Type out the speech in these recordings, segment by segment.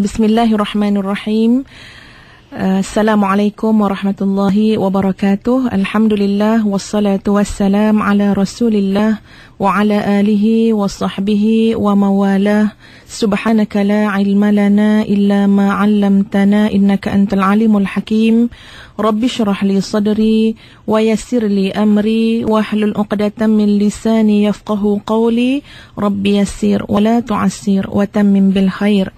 Bismillahirrahmanirrahim. Assalamualaikum warahmatullahi wabarakatuh. Alhamdulillah wassalatu wassalam ala Rasulillah wa ala alihi wa sahbihi wa mawalah. Subhanaka la ilma lana illa ma 'allamtana innaka antal alimul hakim. Rabbi shrah li sadri wa yassir li amri wahlul 'uqdatam min lisani yafqahu qawli. Rabbi yassir wa la tu'assir wa tammim bil khair.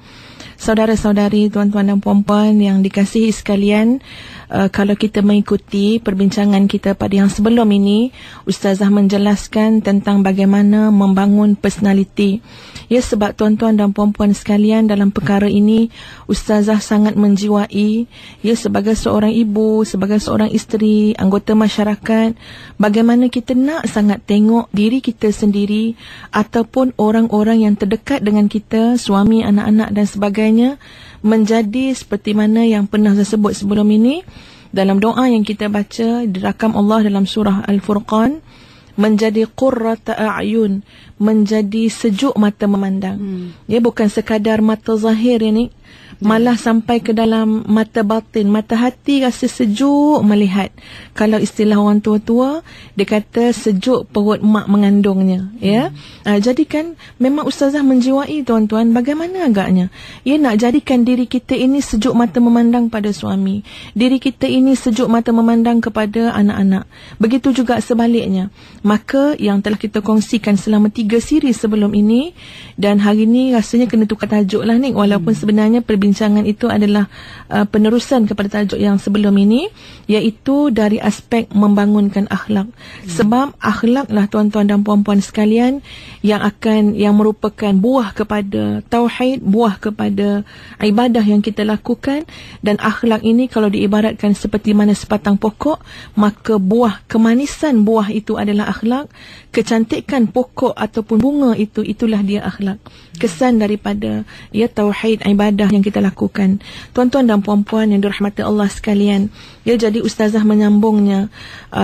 Saudara-saudari, tuan-tuan dan puan-puan yang dikasihi sekalian, kalau kita mengikuti perbincangan kita pada yang sebelum ini, Ustazah menjelaskan tentang bagaimana membangun personaliti. Ya, sebab tuan-tuan dan puan-puan sekalian, dalam perkara ini Ustazah sangat menjiwai, ya, sebagai seorang ibu, sebagai seorang isteri, anggota masyarakat, bagaimana kita nak sangat tengok diri kita sendiri ataupun orang-orang yang terdekat dengan kita, suami, anak-anak dan sebagainya, menjadi seperti mana yang pernah saya sebut sebelum ini dalam doa yang kita baca dirakam Allah dalam surah Al-Furqan, menjadi qurrata a'yun, menjadi sejuk mata memandang. Ya, bukan sekadar mata zahir ini, malah sampai ke dalam mata batin, mata hati rasa sejuk melihat. Kalau istilah orang tua-tua, dia kata sejuk perut mak mengandungnya. Ya, jadi kan memang Ustazah menjiwai tuan-tuan bagaimana agaknya ya nak jadikan diri kita ini sejuk mata memandang pada suami, diri kita ini sejuk mata memandang kepada anak-anak. Begitu juga sebaliknya. Maka yang telah kita kongsikan selama 3 siri sebelum ini, dan hari ini rasanya kena tukar tajuk lah ni, walaupun sebenarnya perbincangan itu adalah penerusan kepada tajuk yang sebelum ini, iaitu dari aspek membangunkan akhlak. Sebab akhlak lah tuan-tuan dan puan-puan sekalian yang merupakan buah kepada tauhid, buah kepada ibadah yang kita lakukan. Dan akhlak ini kalau diibaratkan seperti mana sebatang pokok, maka buah, kemanisan buah itu adalah akhlak. Kecantikan pokok ataupun bunga itu, itulah dia akhlak. Kesan daripada tauhid, ibadah yang kita lakukan. Tuan-tuan dan puan-puan yang dirahmati Allah sekalian, jadi Ustazah menyambungnya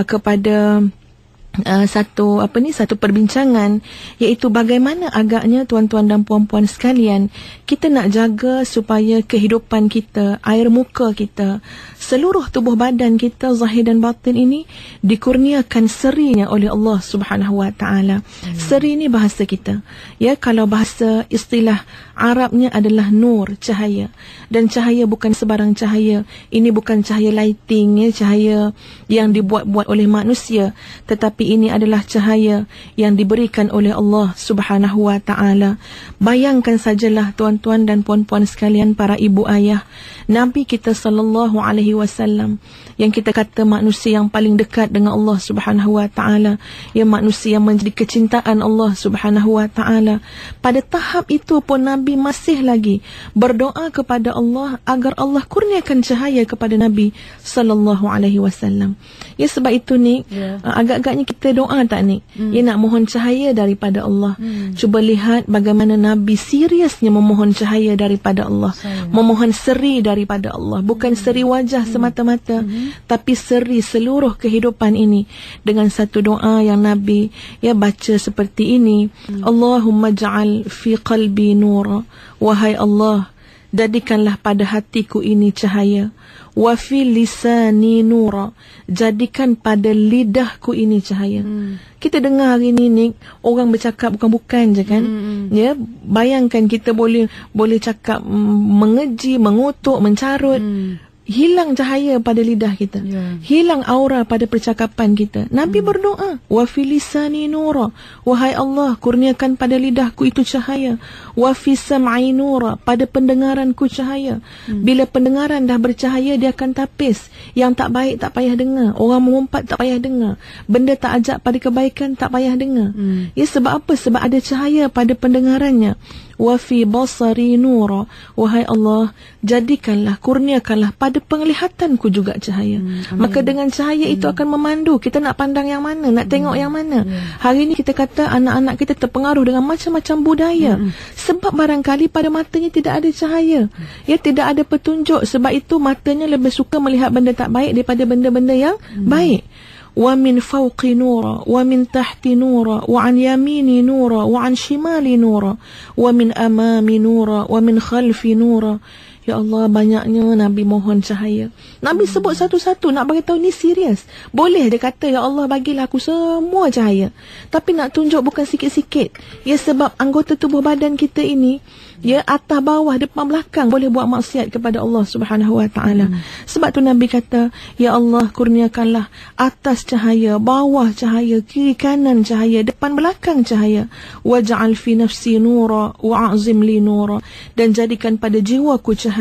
kepada satu perbincangan, iaitu bagaimana agaknya tuan-tuan dan puan-puan sekalian kita nak jaga supaya kehidupan kita, air muka kita, seluruh tubuh badan kita zahir dan batin ini dikurniakan serinya oleh Allah Subhanahu wa taala. Seri ini bahasa kita. Ya, kalau bahasa istilah Arabnya adalah nur, cahaya. Dan cahaya bukan sebarang cahaya. Ini bukan cahaya lighting, cahaya yang dibuat-buat oleh manusia, tetapi ini adalah cahaya yang diberikan oleh Allah Subhanahu wa taala. Bayangkan sajalah tuan-tuan dan puan-puan sekalian, para ibu ayah, Nabi kita sallallahu alaihi wasallam yang kita kata manusia yang paling dekat dengan Allah Subhanahu wa taala, manusia yang menjadi kecintaan Allah Subhanahu wa taala. Pada tahap itu pun Nabi masih lagi berdoa kepada Allah agar Allah kurniakan cahaya kepada Nabi sallallahu alaihi wasallam. Ya, sebab itu ni agak-agaknya kita doa tak ni? Nak mohon cahaya daripada Allah. Cuba lihat bagaimana Nabi seriusnya memohon cahaya daripada Allah, memohon seri daripada Allah, bukan seri wajah semata-mata, tapi seri seluruh kehidupan ini dengan satu doa yang Nabi baca seperti ini. Allahumma ja'al fi qalbi nura, wahai Allah, jadikanlah pada hatiku ini cahaya. Wa fi lisani nura, jadikan pada lidahku ini cahaya. Kita dengar hari ni orang bercakap bukan-bukan je kan. Ya, bayangkan kita boleh cakap mengeji, mengutuk, mencarut. Hilang cahaya pada lidah kita, hilang aura pada percakapan kita. Nabi berdoa, wa fi lisani nura, wahai Allah, kurniakan pada lidahku itu cahaya. Wa fi sam'i nura, pada pendengaranku cahaya. Bila pendengaran dah bercahaya, dia akan tapis. Yang tak baik tak payah dengar, orang mengumpat tak payah dengar, benda tak ajak pada kebaikan tak payah dengar. Ya, sebab apa? Sebab ada cahaya pada pendengarannya. Wa fi basari nura, wahai Allah, jadikanlah, kurniakanlah pada penglihatanku juga cahaya. Maka dengan cahaya itu akan memandu kita nak pandang yang mana, nak tengok yang mana. Hari ini kita kata anak-anak kita terpengaruh dengan macam-macam budaya, sebab barangkali pada matanya tidak ada cahaya, tidak ada petunjuk. Sebab itu matanya lebih suka melihat benda tak baik daripada benda-benda yang baik. wa min fawqi nura, wa min tahti nura, wa an yamini nura, wa an shimali nura, wa min amami nura, wa min khalfi nura. Ya Allah, banyaknya Nabi mohon cahaya. Nabi sebut satu-satu, nak bagi tahu ni serius. Boleh dia kata, ya Allah bagilah aku semua cahaya. Tapi nak tunjuk bukan sikit-sikit. Ya, sebab anggota tubuh badan kita ini, ya, atas bawah depan belakang boleh buat maksiat kepada Allah Subhanahu wa taala. Sebab tu Nabi kata, ya Allah kurniakanlah atas cahaya, bawah cahaya, kiri kanan cahaya, depan belakang cahaya. Waj'al fi nafsi nura wa'azim li nura, dan jadikan pada jiwaku cahaya.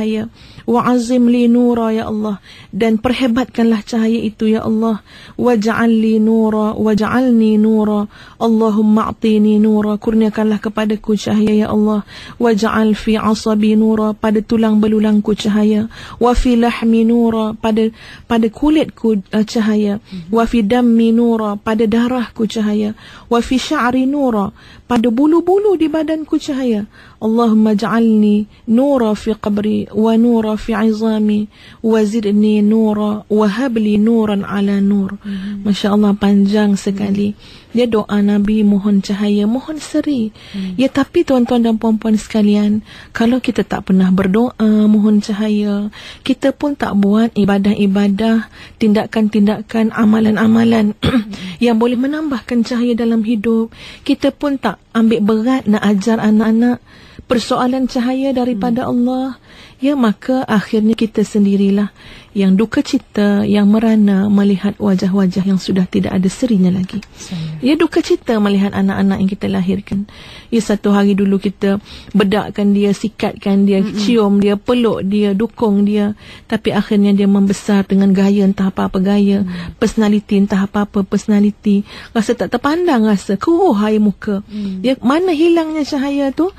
Wa'azim li nura, ya Allah, dan perhebatkanlah cahaya itu, ya Allah. Waj'al li nura waj'alni nura, Allahumma a'tini nura, kurniakanlah kepadaku cahaya, ya Allah. Waj'al fi asabi nura, pada tulang belulangku cahaya. Wa fi lahmi nura, pada kulitku cahaya. Wa fi dammi nura, pada darahku cahaya. Wa fi sya'ri nura, pada bulu-bulu di badanku cahaya. Allahumma ja'alni nura fi qabri wa nura fi 'izami wa zidni nura wa habli nuran ala nur. Masya Allah, panjang sekali. Dia doa Nabi mohon cahaya, mohon seri. Ya, tapi tuan-tuan dan puan-puan sekalian, kalau kita tak pernah berdoa mohon cahaya, kita pun tak buat ibadah-ibadah, tindakan-tindakan, amalan-amalan yang boleh menambahkan cahaya dalam hidup, kita pun tak ambil berat nak ajar anak-anak persoalan cahaya daripada Allah, ya, maka akhirnya kita sendirilah yang duka cita, yang merana melihat wajah-wajah yang sudah tidak ada serinya lagi. Ya, duka cita melihat anak-anak yang kita lahirkan. Ya, satu hari dulu kita bedakkan dia, sikatkan dia, cium dia, peluk dia, dukung dia, tapi akhirnya dia membesar dengan gaya entah apa-apa gaya, personality entah apa-apa personality, rasa tak terpandang, rasa keruh air muka. Ya, mana hilangnya cahaya tu?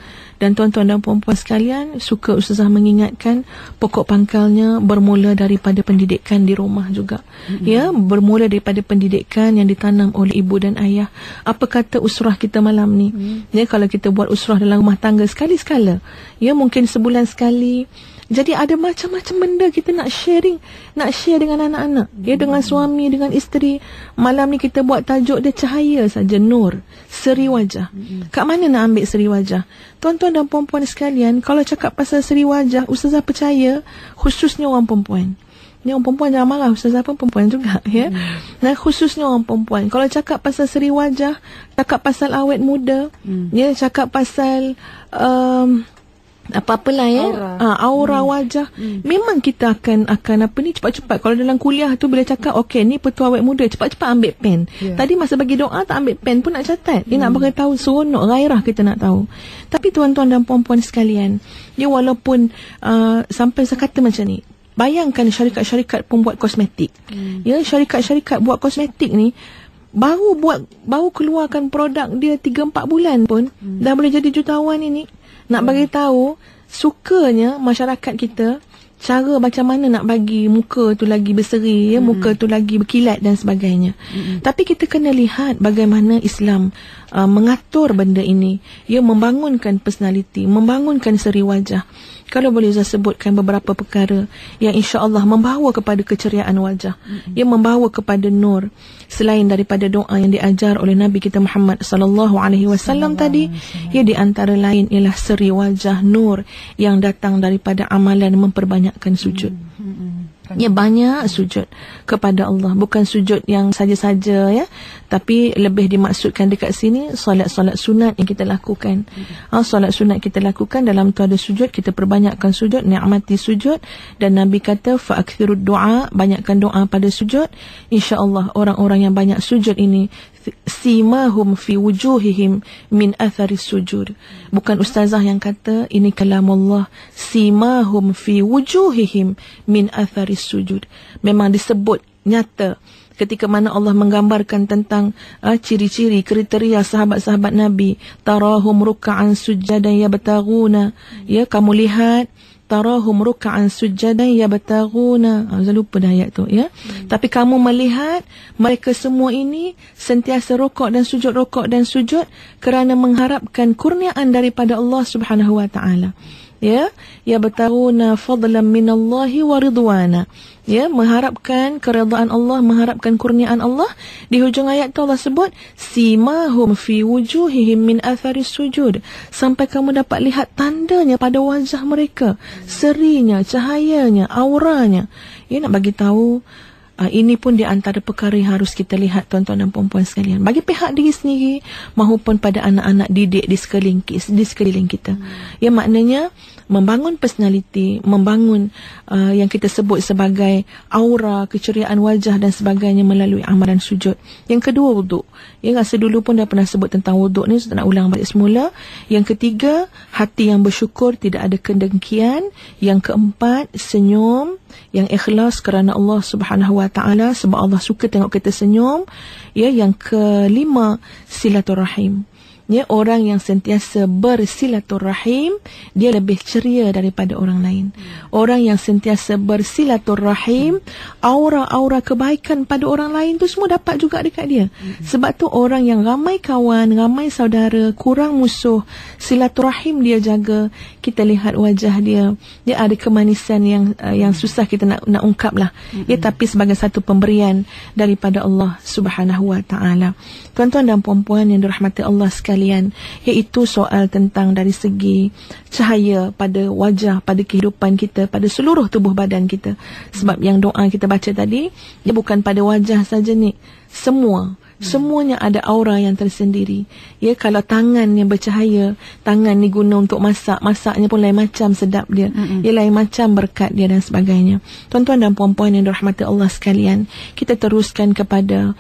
Dan tuan-tuan dan puan-puan sekalian, suka Ustazah mengingatkan, pokok pangkalnya bermula daripada pendidikan di rumah juga. Ya, bermula daripada pendidikan yang ditanam oleh ibu dan ayah. Apa kata usrah kita malam ni? Ya, kalau kita buat usrah dalam rumah tangga sekali-sekala, ya, mungkin sebulan sekali. Jadi ada macam-macam benda kita nak share dengan anak-anak, ya, dengan suami, dengan isteri. Malam ni kita buat tajuk dia cahaya saja, nur, seri wajah. Kat mana nak ambil seri wajah? Tuan-tuan dan puan-puan sekalian, kalau cakap pasal seri wajah, Ustazah percaya khususnya orang perempuan. Ni orang perempuan jangan marah, Ustazah pun perempuan juga, ya. Nah, khususnya orang perempuan, kalau cakap pasal seri wajah, cakap pasal awet muda, ya, cakap pasal apa-apalah, ya, aura wajah, memang kita akan apa ni, cepat-cepat. Kalau dalam kuliah tu bila cakap okey ni petua awet muda, cepat-cepat ambil pen. Tadi masa bagi doa tak ambil pen pun nak catat. Dia nak bagi tahu seronok, gairah kita nak tahu. Tapi tuan-tuan dan puan-puan sekalian, ya, walaupun sampai saya kata macam ni, bayangkan syarikat-syarikat pun buat kosmetik. Ya, syarikat-syarikat buat kosmetik ni baru keluarkan produk dia 3-4 bulan pun dah boleh jadi jutawan ini. Nak bagi tahu sukanya masyarakat kita cara macam mana nak bagi muka tu lagi berseri, ya, muka tu lagi berkilat dan sebagainya. Tapi kita kena lihat bagaimana Islam mengatur benda ini, ya, membangunkan personality, membangunkan seri wajah. Kalau boleh saya sebutkan beberapa perkara yang insya-Allah membawa kepada keceriaan wajah, yang membawa kepada nur, selain daripada doa yang diajar oleh Nabi kita Muhammad sallallahu alaihi wasallam tadi, ya, di antara lain ialah seri wajah nur yang datang daripada amalan memperbanyakkan sujud. Ya, banyak sujud kepada Allah, bukan sujud yang saja-saja, ya, tapi lebih dimaksudkan dekat sini solat-solat sunat yang kita lakukan. Solat sunat kita lakukan, dalam tu ada sujud, kita perbanyakkan sujud, nikmati sujud. Dan Nabi kata fa'akthirud du'a, banyakkan doa pada sujud. Insya-Allah orang-orang yang banyak sujud ini simahum fi wujuhihim min athari sujud. Bukan ustazah yang kata, ini kalamullah, simahum fi wujuhihim min athari sujud. Memang disebut nyata ketika mana Allah menggambarkan tentang ciri-ciri, kriteria sahabat-sahabat Nabi. Tarahum ruk'an sujjadan yabtaghuna, ya, kamu lihat tarahum ruk'an sujjadan yabtaghuna. Saya lupa dah ayat tu, ya. Tapi kamu melihat mereka semua ini sentiasa rukuk dan sujud kerana mengharapkan kurniaan daripada Allah Subhanahu wa taala. ya, yabtaruna fadlan minallahi wa ridwana, ya, mengharapkan keredaan Allah, mengharapkan kurniaan Allah. Di hujung ayat tu Allah sebut simahum fi wujuhihim min atharis sujud, sampai kamu dapat lihat tandanya pada wajah mereka, serinya, cahayanya, auranya. Ya, nak bagi tahu ini pun di antara perkara yang harus kita lihat, tuan-tuan dan puan-puan sekalian, bagi pihak diri sendiri maupun pada anak-anak didik di sekeliling kita. Ya, maknanya membangun personality, membangun yang kita sebut sebagai aura, keceriaan wajah dan sebagainya melalui amalan sujud. Yang kedua, wuduk. Ya, rasa dulu pun dah pernah sebut tentang wuduk ni, saya nak ulang balik semula. Yang ketiga, hati yang bersyukur, tidak ada kedengkian. Yang keempat, senyum yang ikhlas kerana Allah Subhanahu Wa Taala, sebab Allah suka tengok kita senyum. Ya, yang kelima, silaturahim. Ya, orang yang sentiasa bersilaturahim, dia lebih ceria daripada orang lain. Orang yang sentiasa bersilaturahim, aura-aura kebaikan pada orang lain tu semua dapat juga dekat dia. Sebab tu orang yang ramai kawan, ramai saudara, kurang musuh, silaturahim dia jaga. Kita lihat wajah dia, dia ada kemanisan yang susah kita nak ungkap lah. Ya, tapi sebagai satu pemberian daripada Allah Subhanahu Wa Taala. Tuan-tuan dan puan-puan yang dirahmati Allah sekalian, iaitu soal tentang dari segi cahaya pada wajah, pada kehidupan kita, pada seluruh tubuh badan kita. Sebab yang doa kita baca tadi, dia bukan pada wajah saja ni, semuanya ada aura yang tersendiri. Ya, kalau tangan yang bercahaya, tangan ni guna untuk masaknya pun lain macam sedap dia. Ya, lain macam berkat dia dan sebagainya. Tuan-tuan dan puan-puan yang dirahmati Allah sekalian, kita teruskan kepada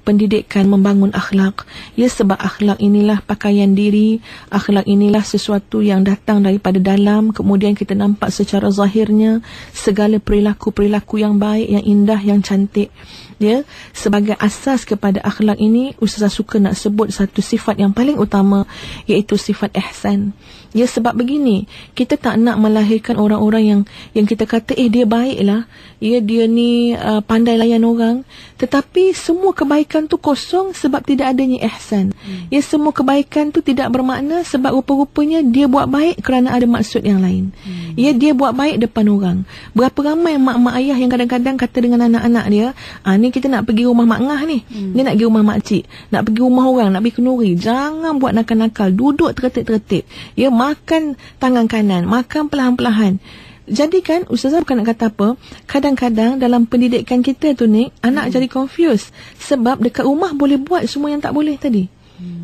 pendidikan membangun akhlak. Ya, sebab akhlak inilah pakaian diri, akhlak inilah sesuatu yang datang daripada dalam, kemudian kita nampak secara zahirnya segala perilaku-perilaku yang baik, yang indah, yang cantik. Ya, sebagai asas kepada akhlak ini, Ustazah suka nak sebut satu sifat yang paling utama, iaitu sifat ihsan. Ya, sebab begini, kita tak nak melahirkan orang-orang yang kita kata dia baiklah, ya, dia ni pandai layan orang, tetapi semua kebaikan tu kosong sebab tidak adanya ihsan. Ya, semua kebaikan tu tidak bermakna sebab rupa-rupanya dia buat baik kerana ada maksud yang lain. Ya, dia buat baik depan orang. Berapa ramai mak-mak ayah yang kadang-kadang kata dengan anak-anak dia, ni kita nak pergi rumah mak ngah ni, dia nak pergi rumah mak cik, nak pergi rumah orang, nak pergi kenduri, jangan buat nakal-nakal, duduk tertib-tertib. Ya, makan tangan kanan, makan perlahan-perlahan. Jadi kan, Ustazah bukan nak kata apa, kadang-kadang dalam pendidikan kita tu ni, anak jadi confused. Sebab dekat rumah boleh buat semua yang tak boleh tadi.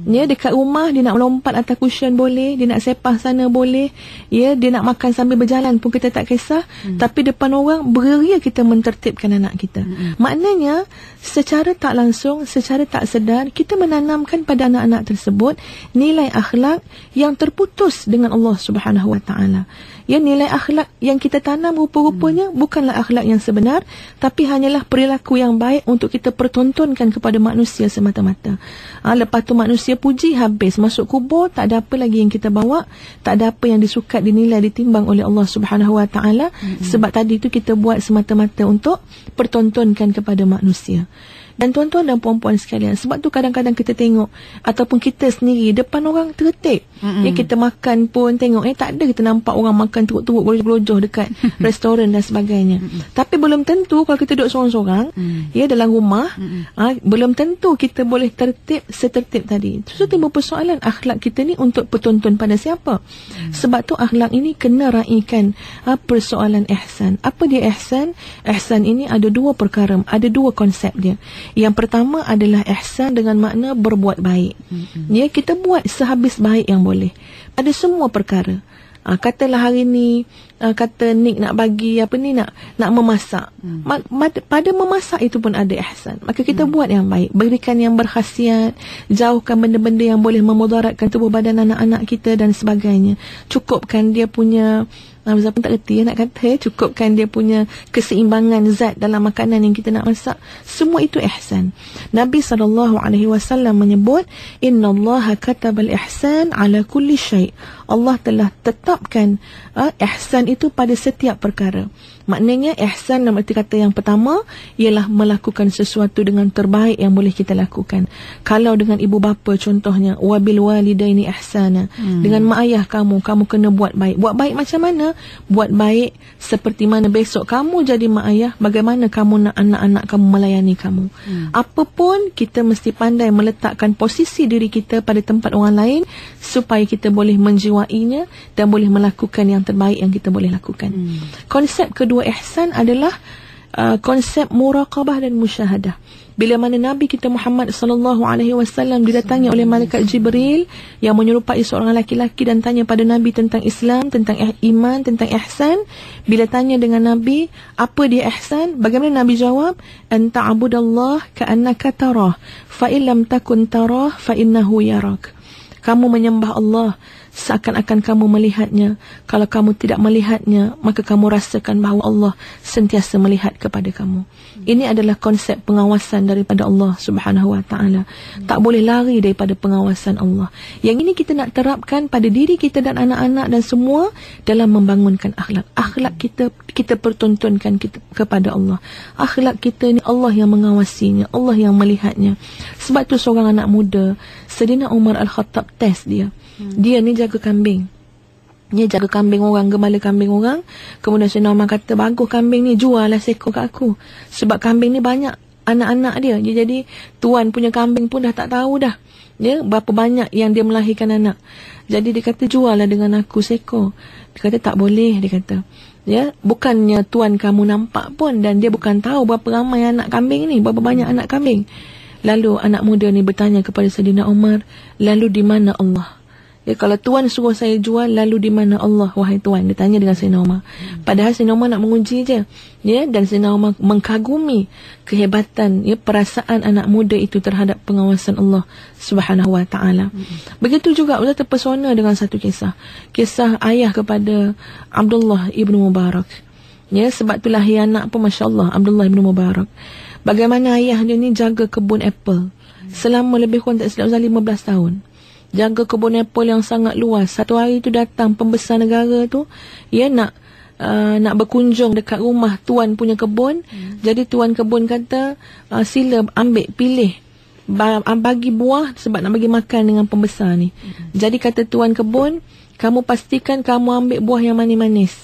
Ya, dekat rumah dia nak melompat atas cushion boleh, dia nak sepah sana boleh, ya, dia nak makan sambil berjalan pun kita tak kisah. Tapi depan orang beria kita mentertibkan anak kita. Maknanya secara tak langsung, secara tak sedar, kita menanamkan pada anak-anak tersebut nilai akhlak yang terputus dengan Allah Subhanahu Wa Taala. Ya, nilai akhlak yang kita tanam rupa-rupanya bukanlah akhlak yang sebenar, tapi hanyalah perilaku yang baik untuk kita pertontonkan kepada manusia semata-mata. Lepas tu manusia puji, habis. Masuk kubur, tak ada apa lagi yang kita bawa, tak ada apa yang disukat, dinilai, ditimbang oleh Allah Subhanahu Wa Taala. Sebab tadi tu kita buat semata-mata untuk pertontonkan kepada manusia. Dan tuan-tuan dan puan-puan sekalian, sebab tu kadang-kadang kita tengok, ataupun kita sendiri depan orang tertib. Ya, kita makan pun tengok, tak ada kita nampak orang makan teruk-teruk, gelojoh dekat restoran dan sebagainya. Tapi belum tentu kalau kita duduk seorang-seorang, ya, dalam rumah, belum tentu kita boleh tertib setertib tadi. So timbul persoalan, akhlak kita ni untuk bertonton pada siapa? Sebab tu akhlak ini kena raikan persoalan ihsan. Apa dia ihsan? Ihsan ini ada dua perkara, ada dua konsep dia. Yang pertama adalah ihsan dengan makna berbuat baik. Ya, kita buat sehabis baik yang boleh pada semua perkara. Katalah hari ni kata Nick nak bagi nak memasak. Pada memasak itu pun ada ihsan. Maka kita buat yang baik, berikan yang berkhasiat, jauhkan benda-benda yang boleh memudaratkan tubuh badan anak-anak kita dan sebagainya. Cukupkan dia punya Ustaz pun tak reti nak kata, cukupkan dia punya keseimbangan zat dalam makanan yang kita nak masak. Semua itu ihsan. Nabi SAW menyebut, innallaha katabal ihsan ala kulli syai'. Allah telah tetapkan ihsan itu pada setiap perkara. Maknanya ihsan dalam arti kata yang pertama ialah melakukan sesuatu dengan terbaik yang boleh kita lakukan. Kalau dengan ibu bapa contohnya, wabil walidaini ihsana. Dengan mak ayah kamu kena buat baik. Buat baik macam mana? Buat baik seperti mana besok kamu jadi mak ayah, bagaimana kamu nak anak-anak kamu melayani kamu. Apapun kita mesti pandai meletakkan posisi diri kita pada tempat orang lain supaya kita boleh menjiwainya dan boleh melakukan yang terbaik yang kita boleh lakukan. Konsep kedua ihsan adalah konsep muraqabah dan musyahadah. Bila mana Nabi kita Muhammad SAW didatangi oleh malaikat Jibril yang menyerupai seorang laki-laki dan tanya pada Nabi tentang Islam, tentang iman, tentang ihsan. Bila tanya dengan Nabi, apa dia ihsan? Bagaimana Nabi jawab? An ta'budallah ka'annaka tarah, fa illam takun tarah fa innahu yarak. Kamu menyembah Allah seakan-akan kamu melihatnya. Kalau kamu tidak melihatnya, maka kamu rasakan bahawa Allah sentiasa melihat kepada kamu. Ini adalah konsep pengawasan daripada Allah Subhanahu Wa Taala. Tak boleh lari daripada pengawasan Allah. Yang ini kita nak terapkan pada diri kita dan anak-anak dan semua dalam membangunkan akhlak. Akhlak kita pertontonkan kita kepada Allah. Akhlak kita ni Allah yang mengawasinya, Allah yang melihatnya. Sebab tu seorang anak muda, Saidina Umar Al-Khattab test dia. Dia ni jaga kambing. Dia jaga kambing orang, gembala kambing orang. Kemudian Saidina Umar kata, bagus kambing ni, jual lah seekor kat aku. Sebab kambing ni banyak anak-anak dia. Jadi tuan punya kambing pun dah tak tahu dah, ya, berapa banyak yang dia melahirkan anak. Jadi dia kata, jual lah dengan aku seekor. Dia kata tak boleh, dia kata. Ya, bukannya tuan kamu nampak pun dan dia bukan tahu berapa ramai anak kambing ni, berapa banyak anak kambing. Lalu anak muda ni bertanya kepada Saidina Umar, lalu di mana Allah? Ya, kalau tuan suruh saya jual, lalu di mana Allah, wahai tuan? Dia tanya dengan Saidina Umar. Padahal Saidina Umar nak menguji je. Ya, dan Saidina Umar mengkagumi kehebatan, ya, perasaan anak muda itu terhadap pengawasan Allah Subhanahu Wa Taala. Begitu juga Ustaz terpesona dengan satu kisah. Kisah ayah kepada Abdullah ibnu Mubarak. Ya, sebab tu lahir anak pun masya-Allah, Abdullah ibnu Mubarak. Bagaimana ayah dia ni jaga kebun apple selama lebih kurang tak silap 15 tahun. Jaga kebun apple yang sangat luas. Satu hari tu datang pembesar negara tu, ya, nak berkunjung dekat rumah tuan punya kebun. Jadi tuan kebun kata, sila ambil, pilih, bagi buah sebab nak bagi makan dengan pembesar ni. Jadi kata tuan kebun, kamu pastikan kamu ambil buah yang manis-manis,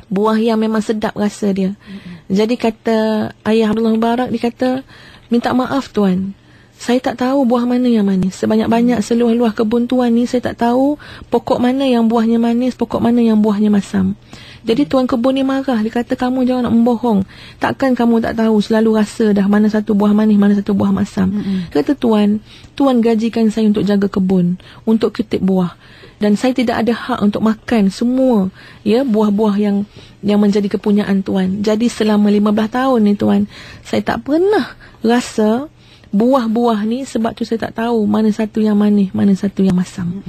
buah yang memang sedap rasa dia. Jadi kata ayah Abdullah Mubarak, dia kata, minta maaf tuan, saya tak tahu buah mana yang manis. Sebanyak-banyak seluruh-luah kebun tuan ni, saya tak tahu pokok mana yang buahnya manis, pokok mana yang buahnya masam. Jadi tuan kebun ni marah. Dia kata, kamu jangan nak membohong. Takkan kamu tak tahu, selalu rasa dah mana satu buah manis, mana satu buah masam. Kata tuan gajikan saya untuk jaga kebun, untuk kutip buah. Dan saya tidak ada hak untuk makan semua, ya, buah-buah yang menjadi kepunyaan tuan. Jadi selama 15 tahun ni tuan, saya tak pernah rasa buah-buah ni, sebab tu saya tak tahu mana satu yang manis, mana satu yang masam.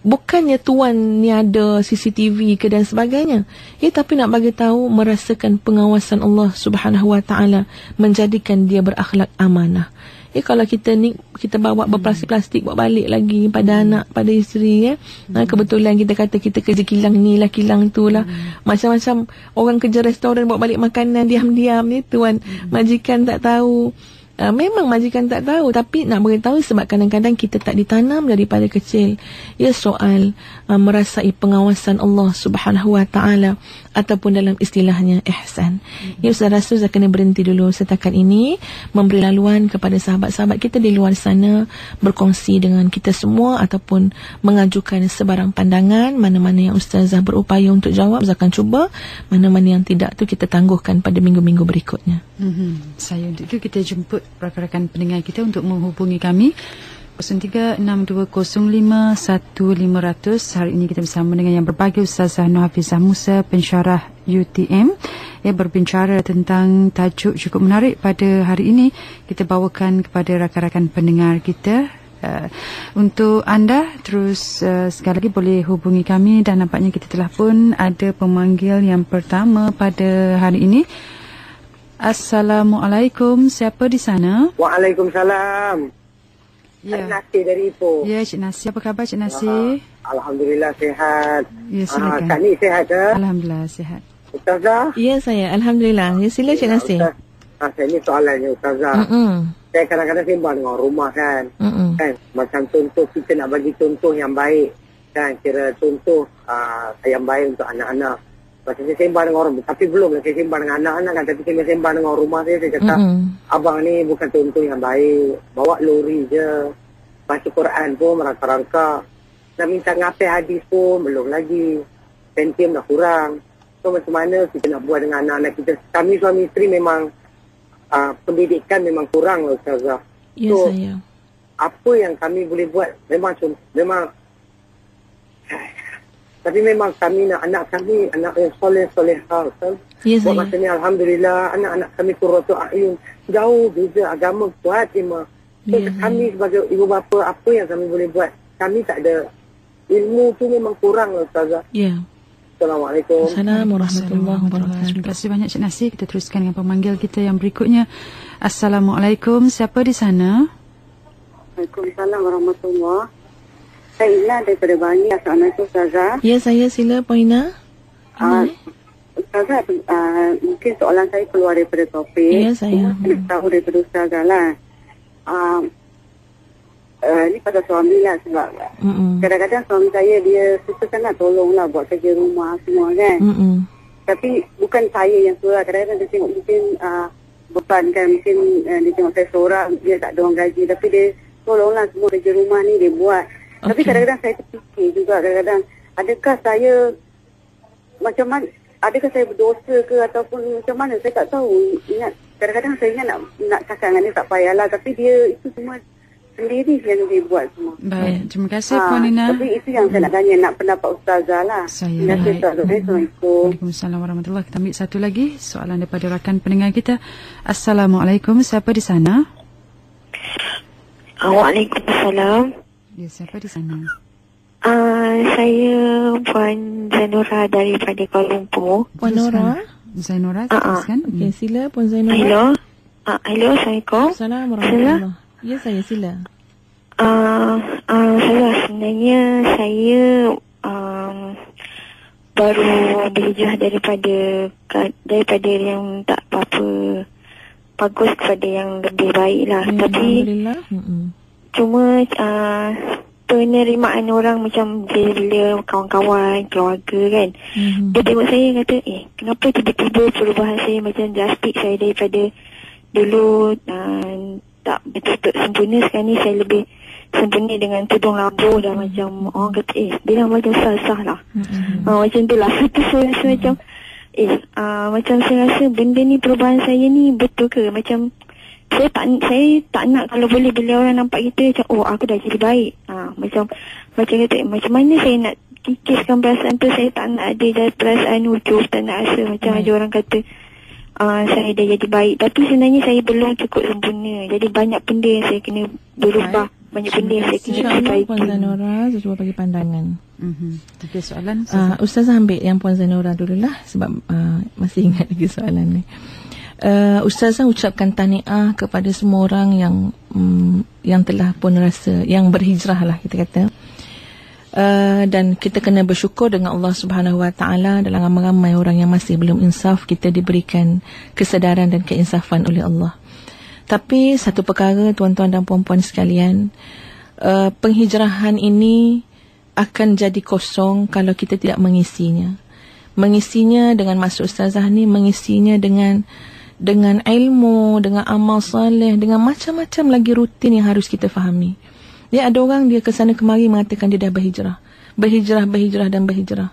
Bukannya tuan ni ada CCTV ke dan sebagainya, ya, tapi nak bagi tahu merasakan pengawasan Allah Subhanahu Wa Taala menjadikan dia berakhlak amanah. Ya, kalau kita ni, kita bawa berplastik-plastik, bawa balik lagi pada anak, pada isteri, ya. Kebetulan kita kata kita kerja kilang ni lah, kilang tu lah. Macam-macam orang kerja restoran bawa balik makanan diam-diam ni tuan. Majikan tak tahu. Memang majikan tak tahu, tapi nak beritahu sebab kadang-kadang kita tak ditanam daripada kecil, ya, soal merasai pengawasan Allah Subhanahu Wa Taala ataupun dalam istilahnya ihsan. Ya, saya rasa saya kena berhenti dulu setakat ini, memberi laluan kepada sahabat-sahabat kita di luar sana, berkongsi dengan kita semua ataupun mengajukan sebarang pandangan. Mana-mana yang Ustazah berupaya untuk jawab, saya akan cuba. Mana-mana yang tidak tu kita tangguhkan pada minggu-minggu berikutnya. Saya untuk itu kita jemput rakan-rakan pendengar kita untuk menghubungi kami 0362051500. Hari ini kita bersama dengan yang berbahagia Ustazah Nur Hafizah Musa, pensyarah UTM, yang berbincara tentang tajuk cukup menarik pada hari ini. Kita bawakan kepada rakan-rakan pendengar kita Untuk anda terus sekali lagi boleh hubungi kami, dan nampaknya kita telah pun ada pemanggil yang pertama pada hari ini. Assalamualaikum, siapa di sana? Waalaikumsalam. Ya. Cik Nasi dari Ipoh. Ya, Cik Nasi. Apa khabar Cik Nasi? Alhamdulillah sihat. Ya, silakan. Kak Ni sihat ke? Alhamdulillah sihat. Ustazah? Ya, saya. Alhamdulillah. Ya, sila Cik Nasi. Saya ni soalannya Ustazah. Saya kadang-kadang sembang dengan rumah kan. Kan? Macam contoh, kita nak bagi contoh yang baik. Kan? Kira contoh yang baik untuk anak-anak. Macam saya sembang dengan orang, tapi belum lah saya sembang dengan anak-anak kan. Tapi saya sembang dengan rumah saya kata, abang ni bukan contoh yang baik. Bawa lori je. Baca Quran pun merangka-rangka. Nak minta ngapai hadis pun belum lagi. Sentium dah kurang. So macam mana kita nak buat dengan anak-anak kita? Kami suami isteri memang pendidikan memang kurang lah Ustazah. Ya, so, saya. apa yang kami boleh buat? Tapi memang kami nak anak kami, anak yang soleh-solehah. Ya, buat saya. masa ni Alhamdulillah, anak-anak kami qurratu a'yun. Jauh beza agama kuat imam. So, Ya, kami sebagai ibu bapa, apa yang kami boleh buat? Kami tak ada ilmu tu memang kurang lah Ustazah. Ya. Assalamualaikum. Assalamualaikum warahmatullahi wabarakatuh. Terima kasih banyak Cik Nasi. Kita teruskan dengan pemanggil kita yang berikutnya. Assalamualaikum, siapa di sana? Waalaikumsalam warahmatullahi. Saya Ina daripada Bani, Assalamualaikum Ustazah. Ya, saya. Sila Poina. Ustazah, mungkin soalan saya keluar daripada topik. Ya, saya. Saya tahu daripada Ustazah lah. Ni pasal suami lah sebab kadang-kadang suami saya dia suka sangat tolong lah buat kerja rumah semua kan. Tapi bukan saya yang suruh. Kadang-kadang dia tengok mungkin beban kan. Mungkin dia tengok saya seorang, dia tak ada orang gaji. Tapi dia tolong lah semua kerja rumah ni dia buat. Tapi kadang-kadang saya terfikir juga, kadang-kadang adakah saya macam mana, adakah saya berdosa ke ataupun macam mana, saya tak tahu. Ingat kadang-kadang saya ingat nak cakap dengan dia tak payahlah, tapi dia itu semua sendiri yang dia buat semua. Baik, terima kasih Puan Nina. Tapi itu yang saya nak tanya, nak pendapat Ustazah lah. Saya. Terima kasih Ustazah. Assalamualaikum. Waalaikumsalam warahmatullahi. Kita ambil satu lagi soalan daripada rakan pendengar kita. Assalamualaikum, siapa di sana? Waalaikumsalam. Ya, siapa di sana? Saya Puan Zainura daripada Kuala Lumpur. Puan Nora. Zainura, teruskan. Okey, sila Puan Zainura. Hello. Hello, Assalamualaikum. Assalamualaikum warahmatullahi. Ya, saya. Sila. Saya sebenarnya saya baru berhijrah daripada yang tak apa-apa bagus kepada yang lebih baik lah. Ya, Tapi Alhamdulillah. cuma penerimaan orang macam bila kawan-kawan, keluarga kan. Dia tengok saya kata, kenapa tiba-tiba perubahan saya macam drastik saya daripada dulu tak betul-betul sempurna. Sekarang ni saya lebih sempurna dengan tudung labuh dan macam orang kata, dia macam sah-sah lah. Macam tu lah. Itu saya rasa macam, macam saya rasa benda ni, perubahan saya ni betul ke? Macam saya tak nak kalau boleh bila orang nampak kita macam aku dah jadi baik. Macam kata macam mana saya nak kikiskan perasaan tu. Saya tak nak ada perasaan ujub, tak nak rasa macam ada orang kata saya dah jadi baik. Tapi sebenarnya saya belum cukup sempurna. Jadi banyak benda yang saya kena berubah. Banyak benda yang saya kena perbaiki. Puan Zainura, saya cuba bagi pandangan. Tiga soalan. Ustazah ambil yang Puan Zainura dululah sebab masih ingat lagi soalan ni. Ustazah ucapkan tahniah kepada semua orang yang telah pun rasa, yang berhijrah lah kita kata. Dan kita kena bersyukur dengan Allah Subhanahu Wa Taala. Dalam ramai-ramai orang yang masih belum insaf, kita diberikan kesedaran dan keinsafan oleh Allah. Tapi satu perkara tuan-tuan dan puan-puan sekalian, penghijrahan ini akan jadi kosong kalau kita tidak mengisinya. Mengisinya dengan maksud Ustazah ni, mengisinya dengan ilmu, dengan amal soleh, dengan macam-macam lagi rutin yang harus kita fahami. Ya, ada orang dia ke sana kemari mengatakan dia dah berhijrah. Berhijrah dan berhijrah.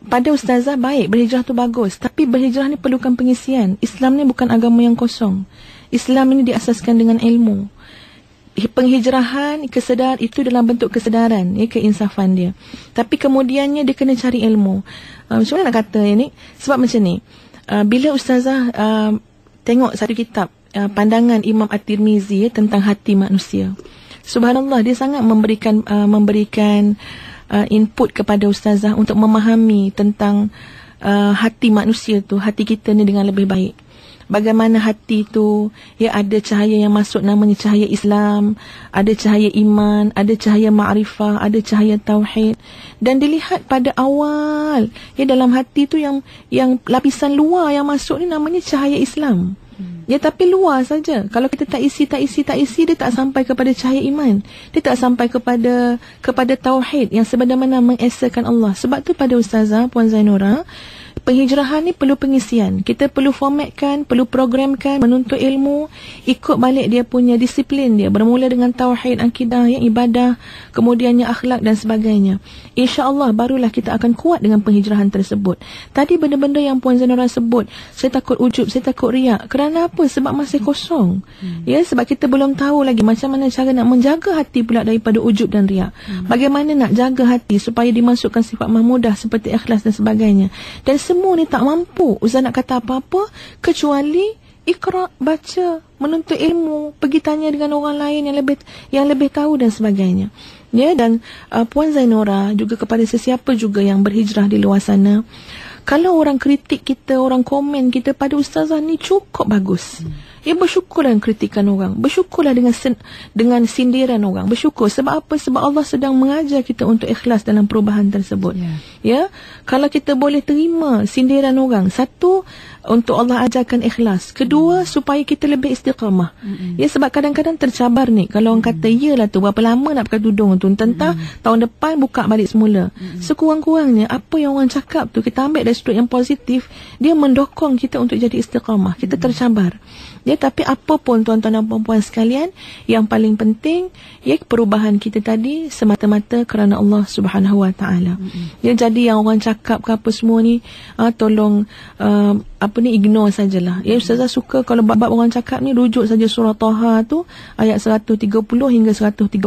Pada Ustazah baik, berhijrah tu bagus. Tapi berhijrah ni perlukan pengisian. Islam ni bukan agama yang kosong. Islam ini diasaskan dengan ilmu. Penghijrahan, kesedar itu dalam bentuk kesedaran, keinsafan dia. Tapi kemudiannya dia kena cari ilmu. Macam mana nak kata ini? Sebab macam ni. Bila Ustazah tengok satu kitab pandangan Imam At-Tirmizi tentang hati manusia. Subhanallah, dia sangat memberikan input kepada ustazah untuk memahami tentang hati manusia tu, hati kita ni dengan lebih baik. Bagaimana hati tu, ya, ada cahaya yang masuk namanya cahaya Islam, ada cahaya iman, ada cahaya ma'rifah, ada cahaya tauhid, dan dilihat pada awal, ya, dalam hati tu yang lapisan luar yang masuk ni namanya cahaya Islam. Ya, tapi luar saja. Kalau kita tak isi, dia tak sampai kepada cahaya iman. Dia tak sampai kepada tauhid yang sebenar-benar mengesakan Allah. Sebab tu pada ustazah Puan Zainura, penghijrahan ni perlu pengisian. Kita perlu formatkan, perlu programkan, menuntut ilmu, ikut balik dia punya disiplin dia. Bermula dengan tauhid, akidah, yang ibadah, kemudiannya akhlak dan sebagainya. InsyaAllah barulah kita akan kuat dengan penghijrahan tersebut. Tadi benda-benda yang Puan Zainura sebut, saya takut ujub, saya takut riak. Kerana apa? Sebab masih kosong. Ya, sebab kita belum tahu lagi macam mana cara nak menjaga hati pula daripada ujub dan riak. Bagaimana nak jaga hati supaya dimasukkan sifat mahmudah seperti ikhlas dan sebagainya. Dan semua ni tak mampu Ustaz nak kata apa-apa kecuali ikra, baca, menuntut ilmu, pergi tanya dengan orang lain yang lebih tahu dan sebagainya. Ya, dan Puan Zainura juga kepada sesiapa juga yang berhijrah di luar sana, kalau orang kritik kita, orang komen kita pada ustazah ni cukup bagus. Ya, bersyukurlah kritikan orang. Bersyukurlah dengan sindiran orang. Bersyukur. Sebab apa? Sebab Allah sedang mengajar kita untuk ikhlas dalam perubahan tersebut. Ya, kalau kita boleh terima sindiran orang, satu, untuk Allah ajarkan ikhlas. Kedua, supaya kita lebih istiqamah. Ya, sebab kadang-kadang tercabar ni. Kalau orang kata, iyalah tu, berapa lama nak pakai tudung tu? Tentang tahun depan buka balik semula. Sekurang-kurangnya, apa yang orang cakap tu, kita ambil dari sudut yang positif, dia mendokong kita untuk jadi istiqamah. Kita tercabar. Ya, tapi apa pun tuan-tuan dan puan-puan sekalian, yang paling penting, ya, perubahan kita tadi semata-mata kerana Allah Subhanahu Wa Taala. Ya, jadi yang orang cakap ke apa semua ni, tolong ignore sajalah. Ya, ustazah suka kalau bab orang cakap ni rujuk saja surah Taha tu ayat 130 hingga 132.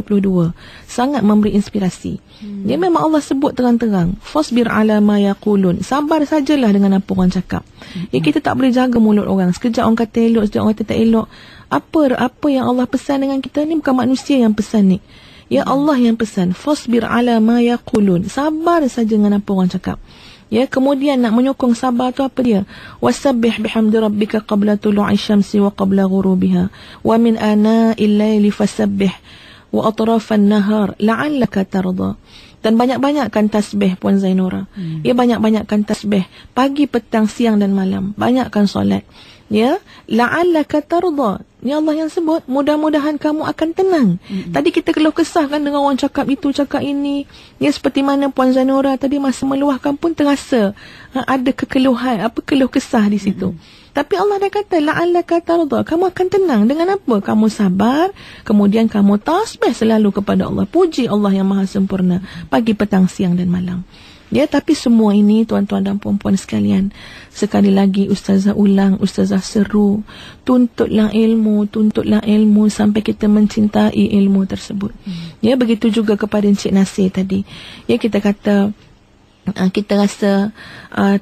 Sangat memberi inspirasi. Ya, memang Allah sebut terang-terang, fasbir ala ma yaqulun. Sabar sajalah dengan apa orang cakap. Ya, kita tak boleh jaga mulut orang. Sekejap orang kata elok, sekejap orang kata tak elok. Apa yang Allah pesan dengan kita ni bukan manusia yang pesan ni. Ya, Allah yang pesan. Fasbir ala ma yaqulun. Sabar saja dengan apa orang cakap. Ya, kemudian nak menyokong sabar tu apa dia? Wasabbih bihamdi rabbika qabla tulu'i syamsi wa qabla ghurubiha wa min ana'il laili fasabbih wa atrafan nahar la'allaka tarda. Dan banyak-banyakkan tasbih Puan Zainura. Ya, banyak-banyakkan tasbih pagi, petang, siang dan malam. Banyakkan solat. Ya, la'allaka tarda. Ni Allah yang sebut, mudah-mudahan kamu akan tenang. Tadi kita keluh kesah kan dengan orang cakap itu, cakap ini. Ya, seperti mana Puan Zainura tadi masa meluahkan pun terasa ada kekeluhan, keluh kesah di situ. Tapi Allah dah kata, la'allaka tarda. Kamu akan tenang dengan apa? Kamu sabar, kemudian kamu tasbih selalu kepada Allah. Puji Allah yang maha sempurna pagi, petang, siang dan malam. Ya, tapi semua ini tuan-tuan dan puan-puan sekalian, sekali lagi ustazah ulang, ustazah seru, tuntutlah ilmu sampai kita mencintai ilmu tersebut. Ya, begitu juga kepada Encik Nasir tadi. Ya, kita kata kita rasa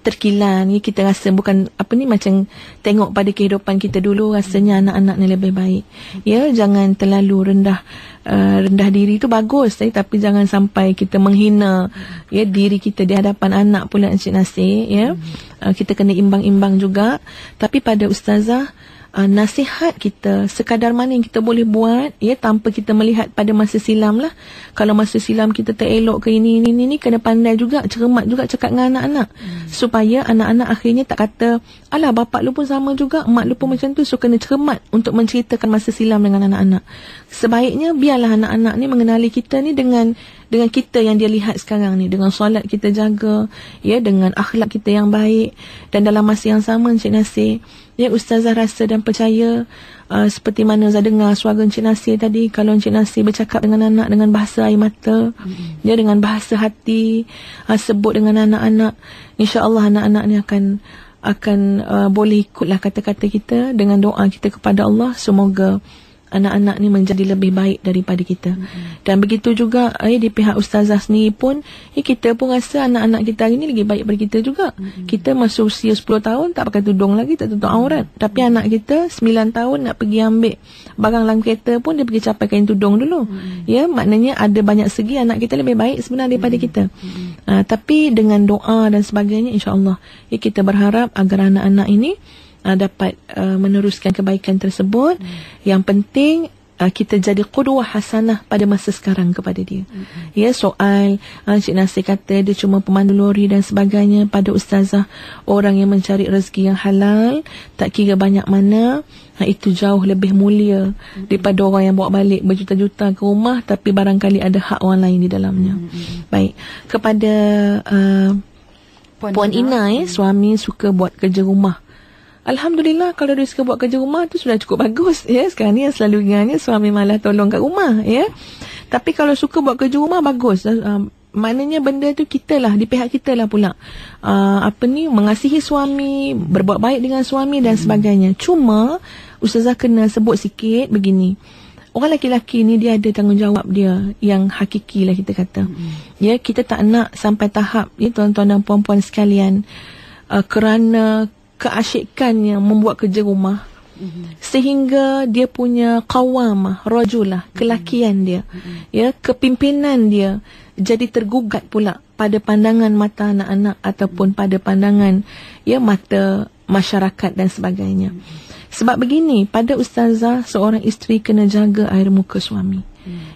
terkilan, ya, kita rasa bukan macam tengok pada kehidupan kita dulu, rasanya anak-anak ni lebih baik. Ya, jangan terlalu rendah diri tu bagus, tapi jangan sampai kita menghina ya diri kita di hadapan anak pula Encik Nasir. Ya, kita kena imbang-imbang juga. Tapi pada ustazah, nasihat kita sekadar mana yang kita boleh buat, ya, tanpa kita melihat pada masa silam lah. Kalau masa silam kita terelok ke ini, kena pandai juga, cermat juga cakap dengan anak-anak. Supaya anak-anak akhirnya tak kata, alah bapak lu pun sama juga, mak lu pun macam tu. So kena cermat untuk menceritakan masa silam dengan anak-anak. Sebaiknya biarlah anak-anak ni mengenali kita ni dengan kita yang dia lihat sekarang ni, dengan solat kita jaga, ya, dengan akhlak kita yang baik. Dan dalam masa yang sama Encik Nasir, ya, ustazah rasa dan percaya seperti mana Ustazah dengar suara Encik Nasir tadi, kalau Encik Nasir bercakap dengan anak dengan bahasa air mata, ya, dengan bahasa hati, sebut dengan anak-anak, insya-Allah anak-anak ni akan boleh ikutlah kata-kata kita dengan doa kita kepada Allah. Semoga anak-anak ni menjadi lebih baik daripada kita. Dan begitu juga di pihak ustazah sendiri pun, kita pun rasa anak-anak kita hari ni lagi baik daripada kita juga. Kita masuk usia 10 tahun tak pakai tudung lagi, tak tutup aurat. Tapi anak kita 9 tahun nak pergi ambil barang dalam kereta pun dia pergi capai kain tudung dulu. Ya, maknanya ada banyak segi anak kita lebih baik sebenarnya daripada kita. Tapi dengan doa dan sebagainya, insya-Allah kita berharap agar anak-anak ini dapat meneruskan kebaikan tersebut. Yang penting kita jadi qudwah hasanah pada masa sekarang kepada dia. Ya, soal Cik Nasir kata dia cuma pemandu lori dan sebagainya, pada ustazah orang yang mencari rezeki yang halal, tak kira banyak mana, itu jauh lebih mulia daripada orang yang bawa balik berjuta-juta ke rumah tapi barangkali ada hak orang lain di dalamnya. Baik, kepada Puan Ina, suami suka buat kerja rumah. Alhamdulillah, kalau dia suka buat kerja rumah tu sudah cukup bagus, ya. Sekarang ni yang selalu ingatnya suami malah tolong kat rumah, ya. Tapi kalau suka buat kerja rumah, bagus. Maknanya benda tu kita lah, di pihak kita lah pula mengasihi suami, berbuat baik dengan suami dan sebagainya. Cuma ustazah kena sebut sikit begini, orang lelaki ni dia ada tanggungjawab dia yang hakiki lah, kita kata. Ya, kita tak nak sampai tahap, ya tuan-tuan dan puan-puan sekalian, kerana keasyikannya membuat kerja rumah sehingga dia punya qawamah, rajulah, kelakian dia, ya, kepimpinan dia jadi tergugat pula pada pandangan mata anak-anak ataupun pada pandangan, ya, mata masyarakat dan sebagainya. Sebab begini, pada ustazah, seorang isteri kena jaga air muka suami.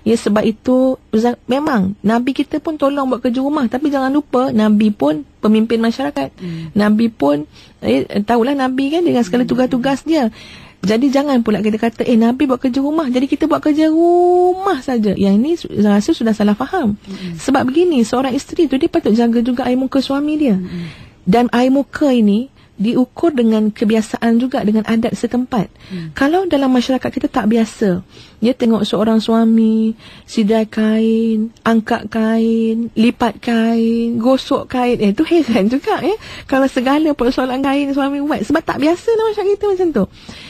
Ya, sebab itu memang Nabi kita pun tolong buat kerja rumah, tapi jangan lupa Nabi pun pemimpin masyarakat. Nabi pun tahulah Nabi kan dengan segala tugas-tugas dia. Jadi jangan pula kita kata Nabi buat kerja rumah, jadi kita buat kerja rumah saja. Yang ini saya rasa sudah salah faham. Sebab begini, seorang isteri tu dia patut jaga juga air muka suami dia. Dan air muka ini diukur dengan kebiasaan juga, dengan adat setempat. Kalau dalam masyarakat kita tak biasa, dia tengok seorang suami sidai kain, angkat kain, lipat kain, gosok kain, tu heran juga kalau segala persoalan kain suami buat, sebab tak biasa lah masyarakat kita macam tu.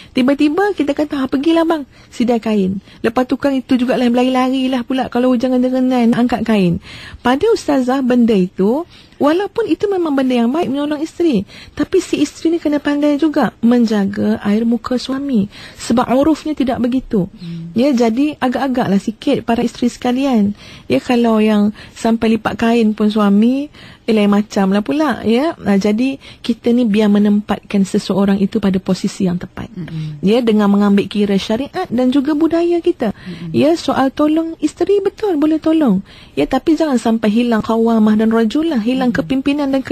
Tiba-tiba kita kata, pergilah bang, sidai kain. Lepas tu kan itu juga lah berlari-lari lah pula kalau jangan-jangan angkat kain. Pada ustazah, benda itu walaupun itu memang benda yang baik, menolong isteri, tapi si isteri ni kena pandai juga menjaga air muka suami, sebab urufnya tidak begitu. Ya, jadi agak-agaklah sikit para isteri sekalian. Ya, kalau yang sampai lipat kain pun suami, lain macam lah pula, ya. Jadi kita ni biar menempatkan seseorang itu pada posisi yang tepat. Ya, dengan mengambil kira syariat dan juga budaya kita. Ya, soal tolong isteri, betul boleh tolong. Ya, tapi jangan sampai hilang qawamah dan rajulah, hilang kepimpinan dan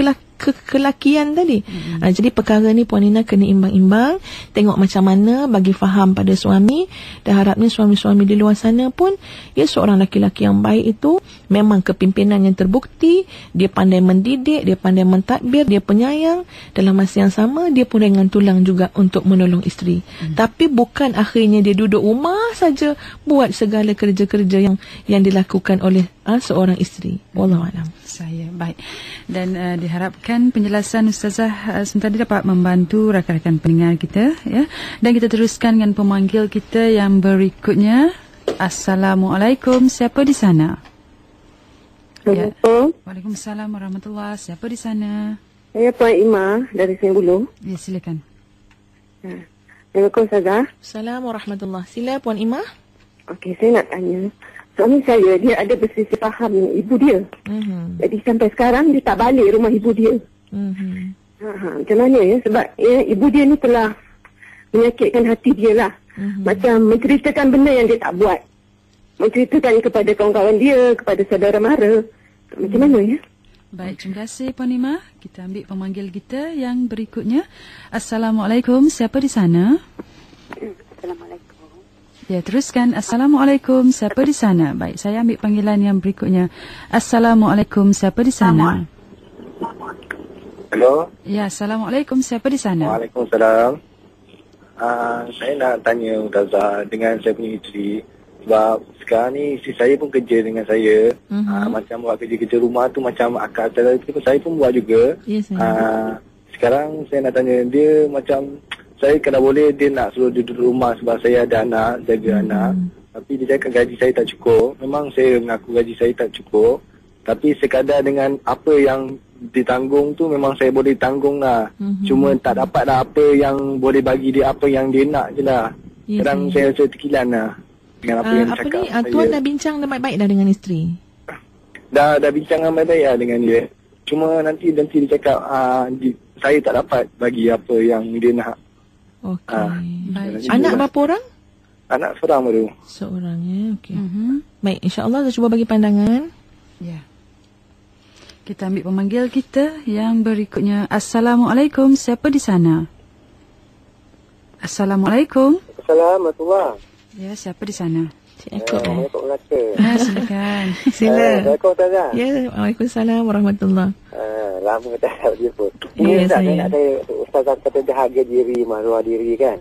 kelakian tadi. Jadi perkara ni Puan Ina kena imbang-imbang, tengok macam mana bagi faham pada suami. Dan harapnya suami-suami di luar sana pun, ya, seorang laki-laki yang baik itu memang kepimpinan yang terbukti, dia pandai mendidik, dia pandai mentadbir, dia penyayang, dalam masa yang sama dia pun ringan tulang juga untuk menolong isteri. Tapi bukan akhirnya dia duduk rumah saja buat segala kerja-kerja yang dilakukan oleh seorang isteri. Wallahualam. Saya baik. Dan diharapkan penjelasan ustazah sebentar dapat membantu rakan-rakan pendengar kita, ya. Dan kita teruskan dengan pemanggil kita yang berikutnya. Assalamualaikum, siapa di sana? Ya. Waalaikumsalam warahmatullahi. Siapa di sana? Saya Puan Ima dari Sembulu. Ya, silakan. Assalamualaikum ustazah. Assalamualaikum warahmatullahi. Sila Puan Ima. Okey, saya nak tanya. Suami saya, dia ada berselisih faham dengan ibu dia. Jadi sampai sekarang dia tak balik rumah ibu dia. Macam mana ya? Sebab ibu dia ni telah menyakitkan hati dia lah. Macam menceritakan benda yang dia tak buat. Menceritakan kepada kawan-kawan dia, kepada saudara mara. Macam mana ya? Baik, terima kasih Puan Ima. Kita ambil pemanggil kita yang berikutnya. Assalamualaikum, siapa di sana? Assalamualaikum. Ya, teruskan. Assalamualaikum, siapa di sana? Baik, saya ambil panggilan yang berikutnya. Assalamualaikum, siapa di sana? Hello. Ya, Assalamualaikum, siapa di sana? Waalaikumsalam. Saya nak tanya Ustazah dengan saya punya isteri. Sebab sekarang ni isteri saya pun kerja dengan saya. Macam buat kerja-kerja rumah tu macam akak saya pun buat juga. Yes, sekarang saya nak tanya dia macam saya kalau boleh dia nak suruh duduk rumah sebab saya ada anak, jaga anak. Tapi dia cakap gaji saya tak cukup. Memang saya mengaku gaji saya tak cukup. Tapi sekadar dengan apa yang ditanggung tu memang saya boleh tanggung lah. Cuma tak dapat lah apa yang boleh bagi dia, apa yang dia nak je lah. Sekarang saya rasa terkilan lah dengan apa yang dia cakap. Tuan dah bincang dah baik-baik dah dengan isteri? Dah bincang baik-baik lah dengan dia. Cuma nanti dia cakap saya tak dapat bagi apa yang dia nak. Okey. Anak berapa orang? Anak seorang baru. Seorang ya, okey. Baik, insya-Allah saya cuba bagi pandangan. Ya. Kita ambil pemanggil kita yang berikutnya. Assalamualaikum, siapa di sana? Assalamualaikum. Assalamualaikum. Ya, siapa di sana? Cik Yaakob. Assalamualaikum Melaka. Silakan. Sila. Assalamualaikum Ustazah. Ya, Waalaikumsalam warahmatullahi. Lama tak jumpa. Ya, Ustaz, saya. saya nak tanya Ustazah kata jaga diri, maruah diri kan.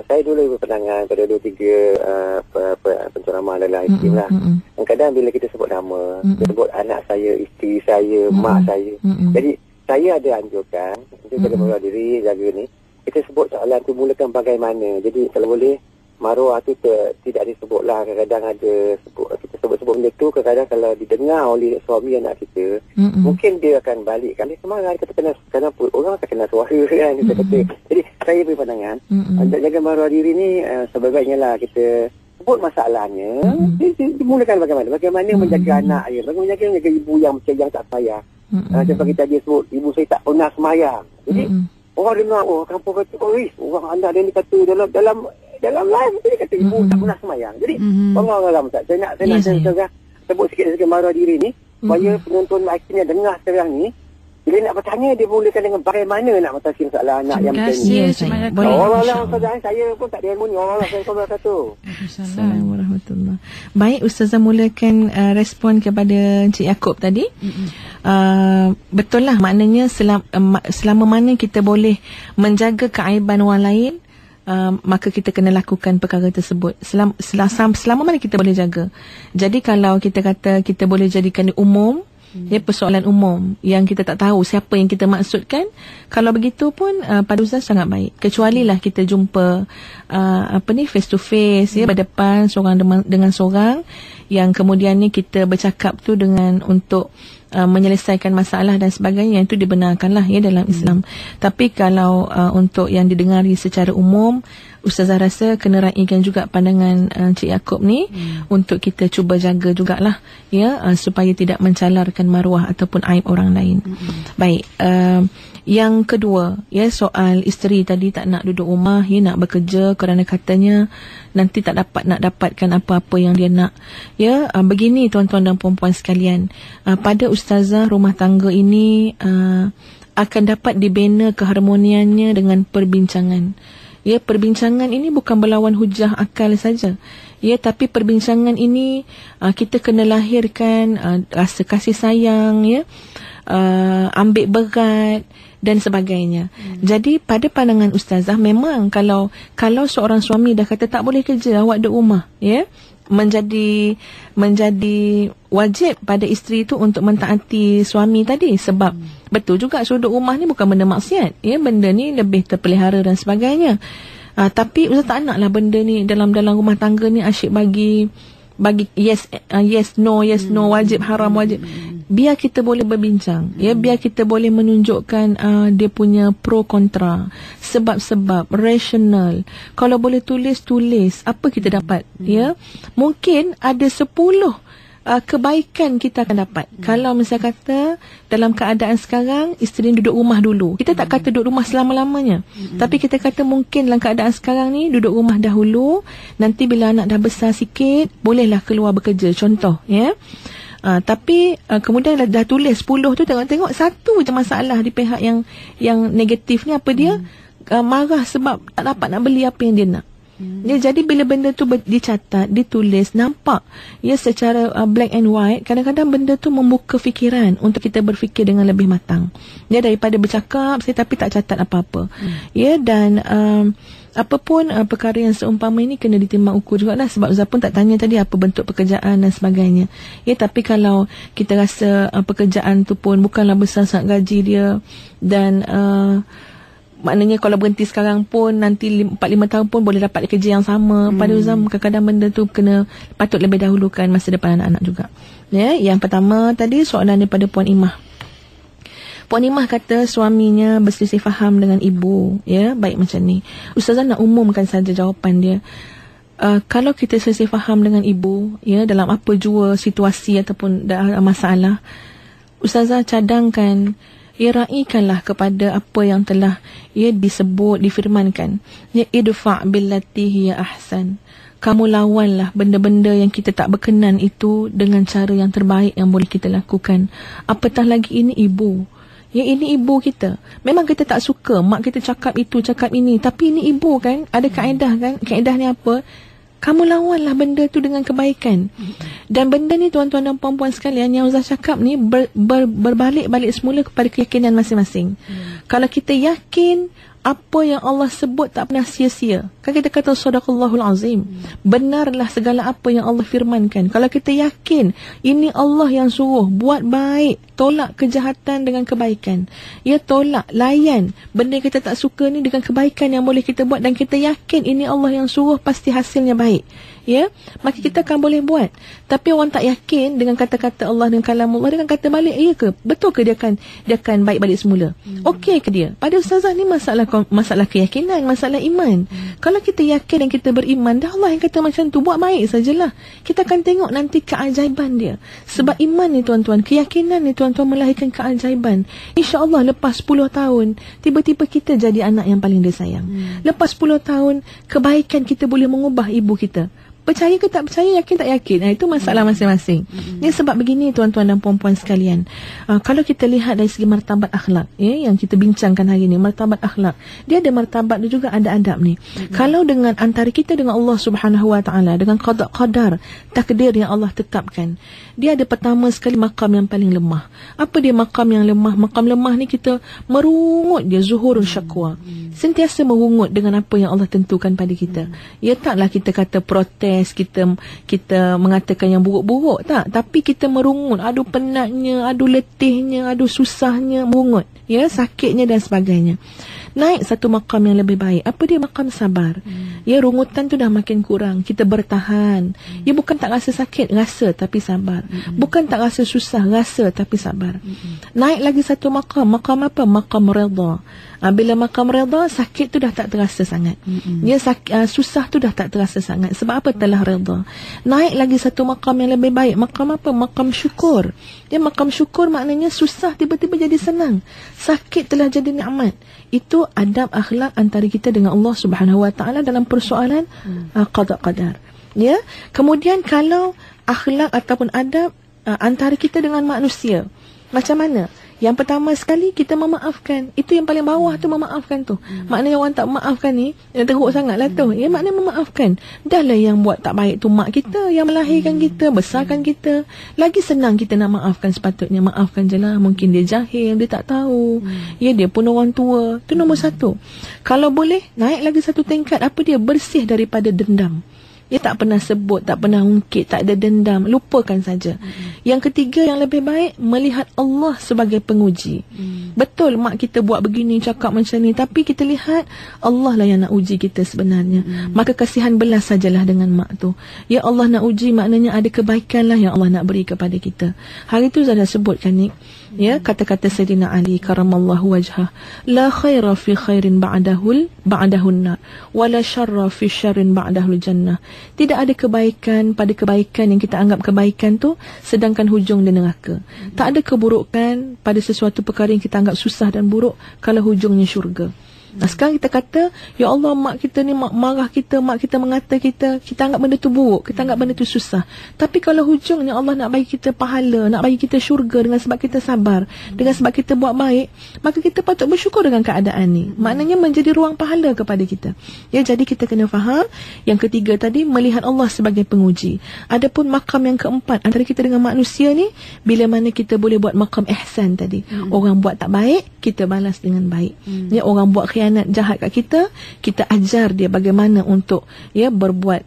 Saya dulu berpandangan pada 2-3 penceramah adalah Islam lah. Kadang-kadang bila kita sebut nama, kita sebut anak saya, isteri saya, mak saya. Jadi saya ada anjurkan untuk jaga maruah diri, jaga ni. Kita sebut soalan tu mulakan bagaimana. Jadi kalau boleh maruah tu tidak disebutlah. Kadang-kadang ada kita sebut-sebut benda tu. Kadang-kadang kalau didengar oleh suami anak kita, mungkin dia akan balik. Kan dia semangat, kata kena orang akan kena suara kan. Kita kata. Jadi saya beri pandangan jaga maruah diri ni sebaik-baiknya lah kita sebut masalahnya. Dimulakan bagaimana menjaga anak dia, bagaimana menjaga ibu yang tak sayang. Macam kita dia sebut ibu saya tak pernah semayang. Jadi orang dengar, kampung kata, orang anak dia ni kata dalam live dia kata ibu tak pernah semayang. Jadi orang tak. Saya nak sebut sikit maruah diri ni supaya penonton akhirnya dengar sekarang ni, bila nak bertanya dia mulakan dengan bagaimana nak mengatasi masalah anak yang macam ni. Saya pun tak ada ilmu ni. Assalamualaikum warahmatullahi. Baik, Ustazah mulakan respon kepada Encik Yaakob tadi. Betul lah, maknanya selama mana kita boleh menjaga keaiban orang lain, maka kita kena lakukan perkara tersebut. Selama mana kita boleh jaga. Jadi kalau kita kata kita boleh jadikan umum, persoalan umum yang kita tak tahu siapa yang kita maksudkan, kalau begitu pun pada Ustaz sangat baik. Kecuali lah kita jumpa face to face, berdepan seorang dengan seorang, yang kemudian ni kita bercakap tu dengan untuk menyelesaikan masalah dan sebagainya, itu dibenarkanlah dalam Islam. Tapi kalau untuk yang didengari secara umum, Ustazah rasa kena raikan juga pandangan Encik Yaakob ni untuk kita cuba jaga jugalah supaya tidak mencalarkan maruah ataupun aib orang lain. Baik, yang kedua soal isteri tadi tak nak duduk rumah, nak bekerja kerana katanya nanti tak nak dapatkan apa-apa yang dia nak. Begini tuan-tuan dan puan-puan sekalian, pada Ustazah rumah tangga ini akan dapat dibina keharmoniannya dengan perbincangan. Perbincangan ini bukan berlawan hujah akal saja. Tapi perbincangan ini kita kena lahirkan rasa kasih sayang, ambil berat dan sebagainya. Jadi pada pandangan Ustazah, memang kalau seorang suami dah kata tak boleh kerja, awak duduk rumah, menjadi wajib pada isteri itu untuk mentaati suami tadi. Sebab betul juga sudut rumah ni bukan benda maksiat, benda ni lebih terpelihara dan sebagainya. Tapi Ustaz tak naklah benda ni dalam rumah tangga ni asyik bagi yes no, wajib haram wajib. Biar kita boleh berbincang, biar kita boleh menunjukkan dia punya pro kontra, sebab-sebab rasional. Kalau boleh tulis apa kita dapat, mungkin ada 10 kebaikan kita akan dapat. Kalau misalnya kata dalam keadaan sekarang isteri duduk rumah dulu, kita tak kata duduk rumah selama-lamanya, tapi kita kata mungkin dalam keadaan sekarang ni duduk rumah dahulu, nanti bila anak dah besar sikit bolehlah keluar bekerja, contoh tapi kemudian dah tulis 10 tu, tengok satu je masalah di pihak yang negatif ni, apa dia marah sebab tak dapat nak beli apa yang dia nak. Jadi bila benda tu dicatat, ditulis, nampak secara black and white, kadang-kadang benda tu membuka fikiran untuk kita berfikir dengan lebih matang. Daripada bercakap tapi tak catat apa-apa. Dan apapun perkara yang seumpama ini kena ditimbang ukur jugalah. Sebab Ustaz pun tak tanya tadi apa bentuk pekerjaan dan sebagainya. Tapi kalau kita rasa pekerjaan tu pun bukanlah besar sangat gaji dia, dan Maknanya kalau berhenti sekarang pun nanti 4-5 tahun pun boleh dapat kerja yang sama. Pada zaman kadang-kadang benda tu patut lebih dahulukan masa depan anak-anak juga. Ya, yang pertama tadi soalan daripada Puan Imah. Puan Imah kata suaminya berselisih faham dengan ibu. Ya, baik macam ni. Ustazah nak umumkan saja jawapan dia. Kalau kita selisih faham dengan ibu, ya, dalam apa jua situasi ataupun masalah, Ustazah cadangkan, raikanlah kepada apa yang telah disebut, difirmankan. Ya, idfa' billati hiya ahsan. Kamu lawanlah benda-benda yang kita tak berkenan itu dengan cara yang terbaik yang boleh kita lakukan. Apatah lagi ini ibu. Ya, ini ibu kita. Memang kita tak suka mak kita cakap itu, cakap ini. Tapi ini ibu kan. Ada kaedah kan. Kaedah ni apa? Kamu lawanlah benda tu dengan kebaikan. Dan benda ni tuan-tuan dan puan-puan sekalian, yang Ustaz cakap ni berbalik-balik semula kepada keyakinan masing-masing. Kalau kita yakin apa yang Allah sebut tak pernah sia-sia. Kan kita kata sadaqallahul azim. Benarlah segala apa yang Allah firmankan. Kalau kita yakin ini Allah yang suruh buat baik, tolak kejahatan dengan kebaikan. Ya, tolak, layan benda yang kita tak suka ni dengan kebaikan yang boleh kita buat, dan kita yakin ini Allah yang suruh, pasti hasilnya baik. Ya, maka kita akan boleh buat. Tapi orang tak yakin dengan kata-kata Allah dan kalam Allah, dia akan kata balik, iya ke? Betul ke dia akan baik balik semula? Okey ke dia? Pada ustazah ni masalah keyakinan, masalah iman. Kalau kita yakin dan kita beriman, dah Allah yang kata macam tu, buat baik sajalah. Kita akan tengok nanti keajaiban dia. Sebab iman ni tuan-tuan, keyakinan ni tuan-tuan melahirkan keajaiban. InsyaAllah lepas 10 tahun, tiba-tiba kita jadi anak yang paling disayang. Lepas 10 tahun, kebaikan kita boleh mengubah ibu kita. Percaya ke tak percaya, yakin tak yakin, itu masalah masing-masing. Ini sebab begini tuan-tuan dan puan-puan sekalian, kalau kita lihat dari segi martabat akhlak, yang kita bincangkan hari ini, martabat akhlak, dia ada martabat, dia juga ada adab ni. Kalau dengan antara kita dengan Allah Subhanahu Wa Taala, dengan qada qadar, takdir yang Allah tetapkan, dia ada pertama sekali makam yang paling lemah. Apa dia makam yang lemah? Makam lemah ni kita merungut dia, zuhurul syakwa. Sentiasa merungut dengan apa yang Allah tentukan pada kita. Ya, taklah kita kata protes, kita mengatakan yang buruk-buruk, tak, tapi kita merungut, aduh penatnya, aduh letihnya, aduh susahnya, merungut, ya, sakitnya dan sebagainya. Naik satu makam yang lebih baik. Apa dia? Makam sabar. Ya, rungutan tu dah makin kurang, kita bertahan. Ya, bukan tak rasa sakit, rasa tapi sabar. Bukan tak rasa susah, rasa tapi sabar. Naik lagi satu makam. Makam apa? Makam redha. Bila makam redha, sakit tu dah tak terasa sangat. Ya, susah tu dah tak terasa sangat. Sebab apa? Telah redha. Naik lagi satu makam yang lebih baik. Makam apa? Makam syukur. Ya, makam syukur maknanya susah tiba-tiba jadi senang. Sakit telah jadi nikmat. Itu adab akhlak antara kita dengan Allah Subhanahu Wa Taala dalam persoalan qada qadar. Ya, kemudian kalau akhlak ataupun adab antara kita dengan manusia, macam mana? Yang pertama sekali, kita memaafkan. Itu yang paling bawah tu, memaafkan tu. Maknanya orang tak memaafkan ni, yang teruk sangat lah tu. Ya, maknanya memaafkan. Dah lah yang buat tak baik tu mak kita, yang melahirkan kita, besarkan kita. Lagi senang kita nak maafkan sepatutnya. Maafkan je lah. Mungkin dia jahil, dia tak tahu. Ya, dia pun orang tua. Itu nombor satu. Kalau boleh, naik lagi satu tingkat. Apa dia? Bersih daripada dendam. Dia tak pernah sebut, tak pernah ungkit, tak ada dendam, lupakan saja. Yang ketiga yang lebih baik, melihat Allah sebagai penguji. Betul mak kita buat begini, cakap macam ni, tapi kita lihat Allah lah yang nak uji kita sebenarnya. Maka kasihan belas sajalah dengan mak tu. Ya, Allah nak uji, maknanya ada kebaikan lah yang Allah nak beri kepada kita. Hari tu saya dah sebutkan ni, ya, kata-kata Sayyidina Ali karamallahu wajhah, la khaira fi khairin ba'dahun nar, wala syarra fi syarrin ba'dahul jannah. Tidak ada kebaikan pada kebaikan yang kita anggap kebaikan tu, sedangkan hujung dia neraka. Tak ada keburukan pada sesuatu perkara yang kita anggap susah dan buruk, kalau hujungnya syurga. Nah, sekarang kita kata, ya Allah, mak kita ni marah kita, mak kita mengata kita anggap benda tu buruk, kita anggap benda tu susah. Tapi kalau hujungnya Allah nak bagi kita pahala, nak bagi kita syurga dengan sebab kita sabar, dengan sebab kita buat baik, maka kita patut bersyukur dengan keadaan ni. Maknanya menjadi ruang pahala kepada kita. Ya, jadi kita kena faham. Yang ketiga tadi, melihat Allah sebagai penguji. Adapun makam yang keempat antara kita dengan manusia ni, bila mana kita boleh buat makam ihsan tadi. Orang buat tak baik, kita balas dengan baik. Ya, orang buat khianat jahat kat kita ajar dia bagaimana untuk, ya, berbuat,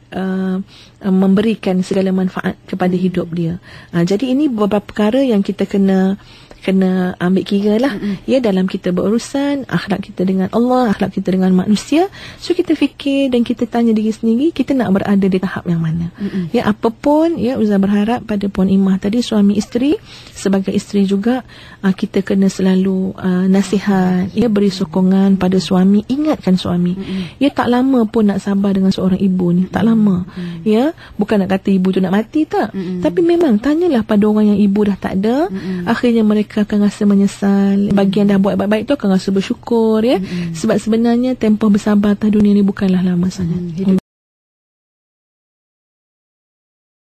memberikan segala manfaat kepada hidup dia. Jadi ini beberapa perkara yang kita kena kena ambil kira lah. Ya, dalam kita berurusan, akhlak kita dengan Allah, akhlak kita dengan manusia. So kita fikir dan kita tanya diri sendiri, kita nak berada di tahap yang mana. Ya, apapun, ya, Ustaz berharap pada Puan Imah tadi, suami isteri, sebagai isteri juga, kita kena selalu nasihat, ya, beri sokongan pada suami, ingatkan suami. Ya, tak lama pun nak sabar dengan seorang ibu ni, tak lama. Ya, bukan nak kata ibu tu nak mati, tak. Tapi memang tanyalah pada orang yang ibu dah tak ada, akhirnya mereka akan rasa menyesal. Bagi yang dah buat baik-baik tu akan rasa bersyukur, ya. Sebab sebenarnya tempoh bersabar atas dunia ni bukanlah lama sangat.